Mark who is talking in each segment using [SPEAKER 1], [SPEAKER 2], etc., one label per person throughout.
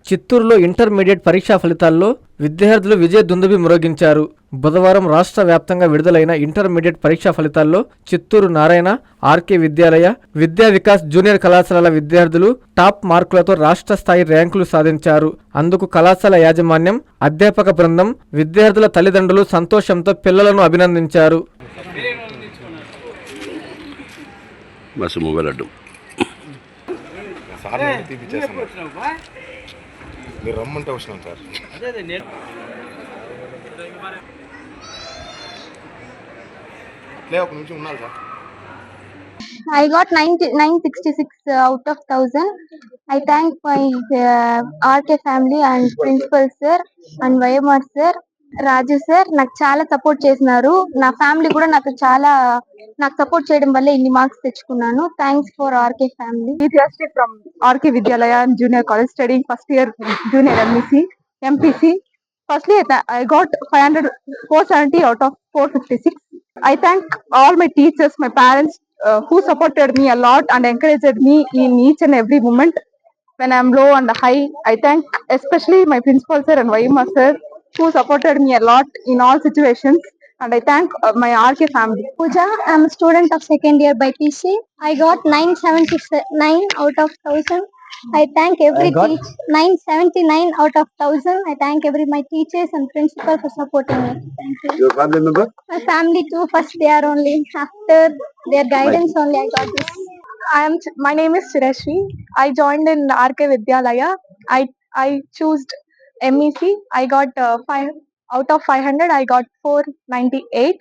[SPEAKER 1] చిత్తూరులో ఇంటర్మీడియట్ పరీక్షా ఫలితాల్లో విద్యార్థులు విజయ దుందుబి మ్రోగించారు. బుధవారం రాష్ట్ర వ్యాప్తంగా విడుదలైన ఇంటర్మీడియట్ పరీక్షా ఫలితాల్లో చిత్తూరు నారాయణ ఆర్కే విద్యాలయ, విద్యా వికాస్ జూనియర్ కళాశాలల విద్యార్థులు టాప్ మార్కులతో రాష్ట్ర స్థాయి ర్యాంకులు సాధించారు. అందుకు కళాశాల యాజమాన్యం, అధ్యాపక బృందం, విద్యార్థుల తల్లిదండ్రులు సంతోషంతో పిల్లలను అభినందించారు.
[SPEAKER 2] మీరు రమ్మంటే వచ్చినాం సార్. అట్లే ఒక నిమిషం ఉన్నారు sir.
[SPEAKER 3] I got 966 out of 1000. I thank my RK family and principal sir and YMR sir, Raju sir. నాకు చాలా సపోర్ట్ చేసినారు. నా ఫ్యామిలీ కూడా నాకు సపోర్ట్ చేయడం వల్ల ఇన్ని మార్క్స్ తెచ్చుకున్నాను. Thanks for RK family.
[SPEAKER 4] Vidyashree from RK Vidyalaya and Junior College, studying first year Junior MPC. Firstly, I got 470 out of 456. I thank all my teachers, my parents, who supported me a lot and encouraged me in each and every moment when I am low and high. I thank especially my principal sir and YMR sir, who supported me a lot in all situations. And I thank my RK family.
[SPEAKER 3] Pooja, I'm a student of second year by PC. I got 979 out of 1000. I thank every teacher. 979 out of 1000. I thank my teachers and principal for supporting me. Thank you.
[SPEAKER 2] Your family member?
[SPEAKER 3] My family too. First they are only. After their guidance only I got this.
[SPEAKER 4] My name is Chirashri. I joined in RK Vidyalaya. I chose MEC. I got 5 out of 500. I got 498.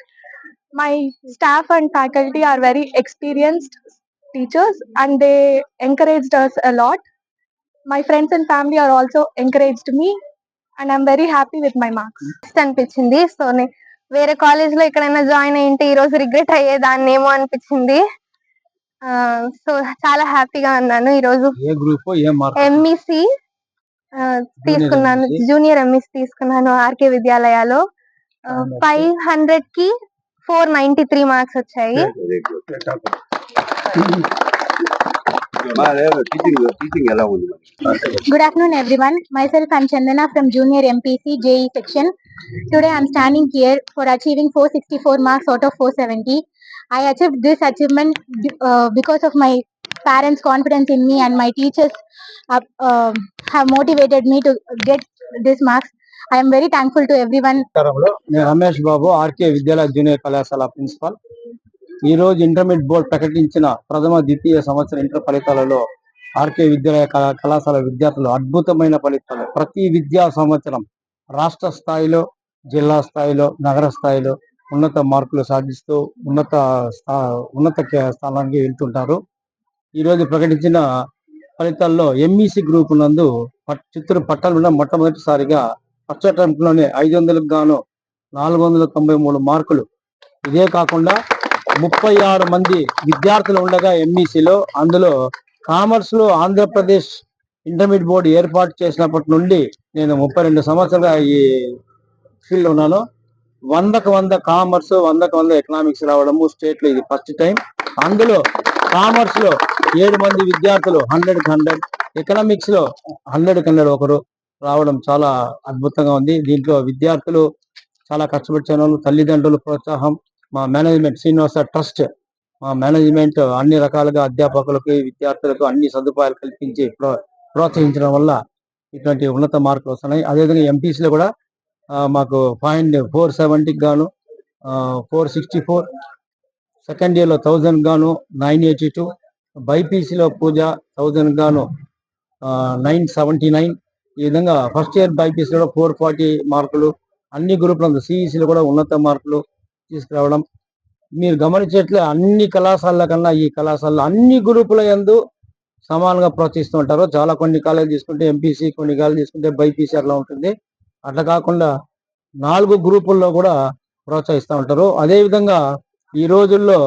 [SPEAKER 4] My staff and faculty are very experienced teachers and they encouraged us a lot. My friends and family are also encouraged me and I'm very happy with my marks.
[SPEAKER 3] అనిపించింది. So వేరే college లో ఎక్కడైనా join అయ్యింటే ఈ రోజు regret అయ్యేదాన్ని ఏమో అనిపించింది. So చాలా హ్యాపీగా ఉన్నాను. ఈ రోజు ఎంఈసి తీసుకున్నాను, జూనియర్ ఎంఈసి తీసుకున్నాను ఆర్కే విద్యాలయాలో. 500 కి 493 మార్క్స్ వచ్చాయి. Good afternoon everyone. Myself I'm Chandana from Junior MPC JE section. Today I'm standing here for achieving 464 marks out of 470. I achieved this achievement because of my parents' confidence in me and my teachers have motivated me to get this marks. I am very thankful to everyone.
[SPEAKER 5] Ramesh Babu RK Vidyalaya junior కళాశాల principal. ఈ రోజు intermediate board ప్రకటించిన ప్రథమ ద్వితీయ సంవత్సర inter ఫలితాలలో RK విద్యాలయ కళాశాల విద్యార్థులు అద్భుతమైన ఫలితాలు. ప్రతి విద్యా సంవత్సరం రాష్ట్ర స్థాయిలో, జిల్లా స్థాయిలో, నగర స్థాయిలో ఉన్నత మార్కులు సాధిస్తూ ఉన్నత స్థానానికి వెళ్తుంటారు. ఈరోజు ప్రకటించిన ఫలితాల్లో ఎంఈసి గ్రూప్ నందు చిత్తూరు పట్టణంలో మొట్టమొదటిసారిగా ఫస్ట్ అటెంప్ట్ లోనే 500కు గాను 493 మార్కులు. ఇదే కాకుండా 36 మంది విద్యార్థులు ఉండగా ఎంఈసిలో, అందులో కామర్స్ లో ఆంధ్రప్రదేశ్ ఇంటర్మీడియట్ బోర్డు ఏర్పాటు చేసినప్పటి నుండి నేను 32 సంవత్సరాలుగా ఈ ఫీల్డ్ ఉన్నాను. 100కు 100 కామర్స్, 100కు 100 ఎకనామిక్స్ రావడము స్టేట్ లో ఇది ఫస్ట్ టైం. అందులో కామర్స్ లో 7 మంది విద్యార్థులు 100కు 100, ఎకనామిక్స్ లో 100కు 100 ఒకరు రావడం చాలా అద్భుతంగా ఉంది. దీంట్లో విద్యార్థులు చాలా కష్టపడిన తల్లిదండ్రుల ప్రోత్సాహం, మా మేనేజ్మెంట్ శ్రీనివాస ట్రస్ట్, మా మేనేజ్మెంట్ అన్ని రకాలుగా అధ్యాపకులకు, విద్యార్థులకు అన్ని సదుపాయాలు కల్పించి ప్రోత్సహించడం వల్ల ఇటువంటి ఉన్నత మార్కులు వస్తున్నాయి. అదేవిధంగా ఎంపీసీలో కూడా మాకు 470కి గాను 464, సెకండ్ ఇయర్ లో 1000 గాను 982, బైపీసీలో పూజ 1000 గాను 979. ఈ విధంగా ఫస్ట్ ఇయర్ బైపీసీలో 440 మార్కులు. అన్ని గ్రూపులందు సిఈసీలో కూడా ఉన్నత మార్కులు తీసుకురావడం మీరు గమనించేట్లే. అన్ని కళాశాలల కన్నా ఈ కళాశాలలో అన్ని గ్రూపుల యందు సమానంగా ప్రోత్సహిస్తూ ఉంటారు. చాలా కొన్ని కాలేజీలు తీసుకుంటే ఎంపీసీ, కొన్ని కాలేజీలు తీసుకుంటే బైపీసీ అట్లా ఉంటుంది. అట్లా కాకుండా 4 గ్రూపుల్లో కూడా ప్రోత్సహిస్తూ ఉంటారు. అదేవిధంగా ఈ రోజుల్లో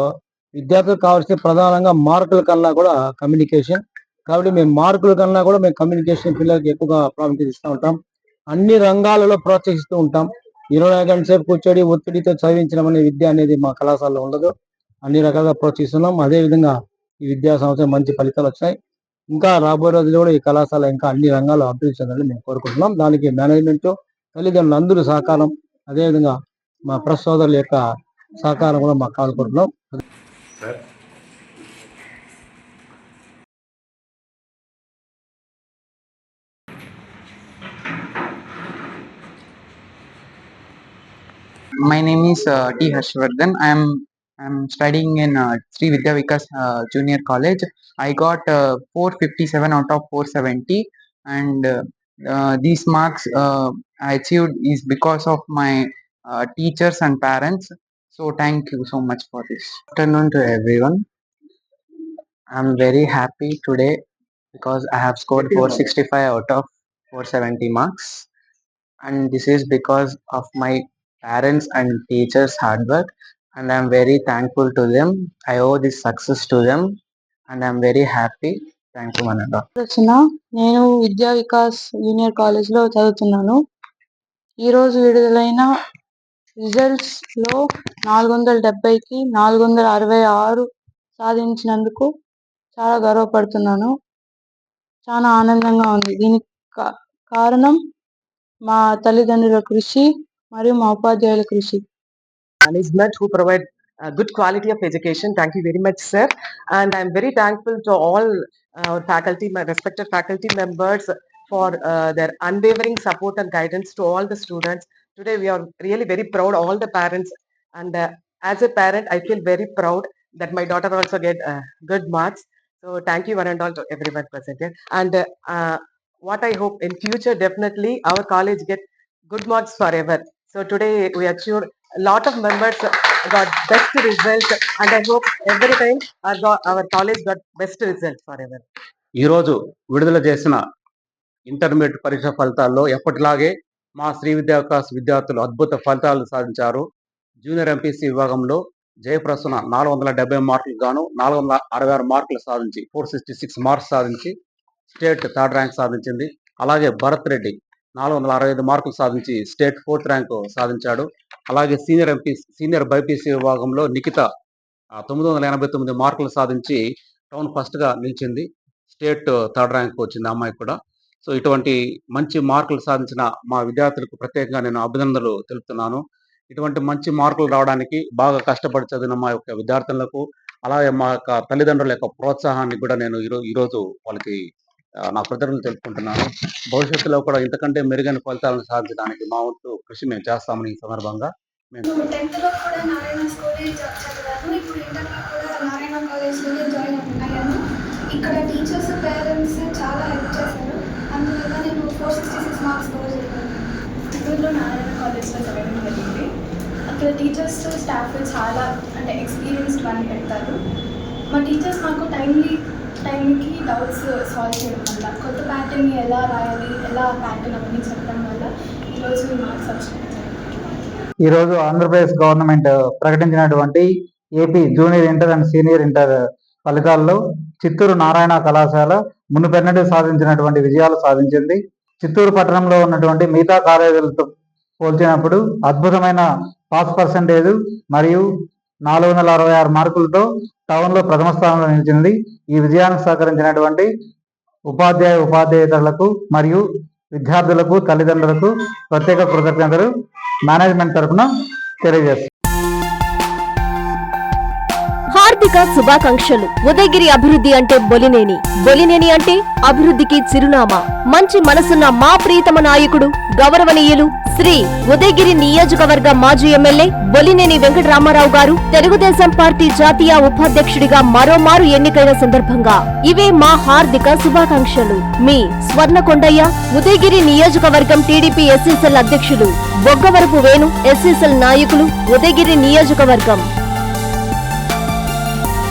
[SPEAKER 5] విద్యార్థులకు కావాల్సిన ప్రధానంగా మార్కుల కన్నా కూడా కమ్యూనికేషన్. కాబట్టి మేము మార్కుల కన్నా కూడా మేము కమ్యూనికేషన్ పిల్లలకి ఎక్కువగా ప్రాముఖ్యత ఇస్తూ ఉంటాం. అన్ని రంగాలలో ప్రోత్సహిస్తూ ఉంటాం. 20 గంటల సేపు కూర్చొని ఒత్తిడితో చదివించడం అనే విద్య అనేది మా కళాశాలలో ఉండదు. అన్ని రకాలుగా ప్రోత్సహిస్తున్నాం. అదేవిధంగా ఈ విద్యా సంవత్సరం మంచి ఫలితాలు వచ్చాయి. ఇంకా రాబోయే రోజుల్లో కూడా ఈ కళాశాల ఇంకా అన్ని రంగాల్లో అభివృద్ధి చెందాలని మేము కోరుకుంటున్నాం. దానికి మేనేజ్మెంట్, తల్లిదండ్రులు అందరూ సహకారం, అదేవిధంగా మా ప్రెస్ సోదరుల యొక్క సహకారం కూడా మాకు కావాలనుకుంటున్నాం.
[SPEAKER 2] Sir
[SPEAKER 6] My name is T. Harshvardhan. I'm studying in Sri Vidya Vikas Junior College. I got 457 out of 470, and these marks I achieved is because of my teachers and parents. So thank you so much for this. Good afternoon to everyone. I'm very happy today because I have scored 465 out of 470 marks, and this is because of my parents and teachers hard work, and I'm very thankful to them. I owe this success to them, and I'm very happy. Thank you, Manada.
[SPEAKER 4] రచన, నేను విద్యా Vikas junior college లో చదువుతున్నాను. ఈ రోజు విడుదలైన results లో 470కి 466 సాధించినందుకు చాలా గర్వపడుతున్నాను. చాలా ఆనందంగా ఉంది. దీనికి కారణం మా తల్లిదండ్రుల కృషి మరియు మా ఉపాధ్యాయుల కృషి.
[SPEAKER 7] Management who provide a good quality of education. Thank you very much, sir. And I'm very thankful to all our faculty, my respected faculty members, for their unwavering support and guidance to all the students. Today we are really very proud, all the parents. And as a parent, I feel very proud that my daughter also get good marks. So thank you one and all to everyone present here. And what I hope in future, definitely our college get good marks forever. So today we achieved a lot of members got best results, and I hope every time our college got best results forever.
[SPEAKER 5] ఈరోజు విడుదల చేసిన intermediate పరీక్ష ఫలితాల్లో ఎప్పటిలాగే మా శ్రీ విద్యా వికాస్ విద్యార్థులు అద్భుత ఫలితాలు సాధించారు. జూనియర్ ఎంపీసీ విభాగంలో జయప్రసన్న 470 మార్కులకు గాను 466 మార్కులు సాధించి 466 మార్క్స్ సాధించి స్టేట్ థర్డ్ ర్యాంక్ సాధించింది. అలాగే భరత్ రెడ్డి 465 మార్కులు సాధించి స్టేట్ 4th ర్యాంక్ సాధించాడు. అలాగే సీనియర్ బైపీసీ విభాగంలో నిఖిత 989 మార్కులు సాధించి టౌన్ ఫస్ట్గా నిలిచింది. స్టేట్ థర్డ్ ర్యాంక్ వచ్చింది అమ్మాయి కూడా. సో ఇటువంటి మంచి మార్కులు సాధించిన మా విద్యార్థులకు ప్రత్యేకంగా నేను అభినందనలు తెలుపుతున్నాను. ఇటువంటి మంచి మార్కులు రావడానికి బాగా కష్టపడి చదివిన మా యొక్క విద్యార్థులకు, అలాగే మా యొక్క తల్లిదండ్రుల యొక్క ప్రోత్సాహాన్ని కూడా నేను ఈరోజు వాళ్ళకి నా కృతజ్ఞతలు తెలుపుకుంటున్నాను. భవిష్యత్తులో కూడా ఇంతకంటే మెరుగైన ఫలితాలను సాధించడానికి మా వంతు కృషి మేము చేస్తామని ఈ సందర్భంగా మేము
[SPEAKER 8] 10th లో కూడా నారాయణ స్కూల్ చదివాను. ఇప్పుడు ఇంటర్లో కూడా నారాయణ కాలేజ్లోనే జాయిన్ అయ్యాను. ఇక్కడ టీచర్స్, పేరెంట్స్ చాలా హెల్ప్ చేశారు. అందువల్ల నేను 466 మార్క్స్ స్కోర్ చేయగలను. చిత్తూరులో నారాయణ కాలేజ్లో చదవడం జరిగింది. అక్కడ టీచర్స్, స్టాఫ్ చాలా ఎక్స్పీరియన్స్డ్ వాళ్ళని పెడతారు. మా టీచర్స్ మాకు టైంకి డౌట్స్ సాల్వ్ చేయడం వల్ల, కొత్త ప్యాటర్న్ని ఎలా రాయాలి, ఎలా ప్యాటర్న్ అవన్నీ చెప్పడం వల్ల ఈరోజు మార్క్స్ వచ్చినాయి.
[SPEAKER 9] ఈరోజు ఆంధ్రప్రదేశ్ గవర్నమెంట్ ప్రకటించినటువంటి AP junior inter and senior inter ఫలితాల్లో చిత్తూరు నారాయణ కళాశాల మునుపెన్నడూ సాధించినటువంటి విజయాలు సాధించింది. చిత్తూరు పట్టణంలో ఉన్నటువంటి మిగతా కాలేజీలతో పోల్చినప్పుడు అద్భుతమైన పాస్ పర్సంటేజ్ మరియు 466 మార్కులతో టౌన్లో ప్రథమ స్థానంలో నిలిచింది. ఈ విజయానికి సహకరించినటువంటి ఉపాధ్యాయులకు మరియు విద్యార్థులకు, తల్లిదండ్రులకు ప్రత్యేక కృతజ్ఞతలు మేనేజ్మెంట్ తరఫున తెలియజేస్తారు.
[SPEAKER 10] హార్దిక శుభాకాంక్షలు. ఉదయగిరి అభివృద్ధి అంటే బొలినేని అంటే అభివృద్ధికి చిరునామా. మంచి మనసున్న మా ప్రియతమ నాయకుడు గౌరవనీయులు శ్రీ ఉదయగిరి నియోజకవర్గ మాజీ ఎమ్మెల్యే బొలినేని వెంకటరామారావు గారు తెలుగుదేశం పార్టీ జాతీయ ఉపాధ్యక్షుడిగా మరోమారు ఎన్నికైన సందర్భంగా ఇవే మా హార్దిక శుభాకాంక్షలు. మీ స్వర్ణకొండయ్య, ఉదయగిరి నియోజకవర్గం టీడీపీ ఎస్సీసెల్ అధ్యక్షులు బొగ్గవరపు వేణు, ఎస్సీసెల్ నాయకులు, ఉదయగిరి నియోజకవర్గం.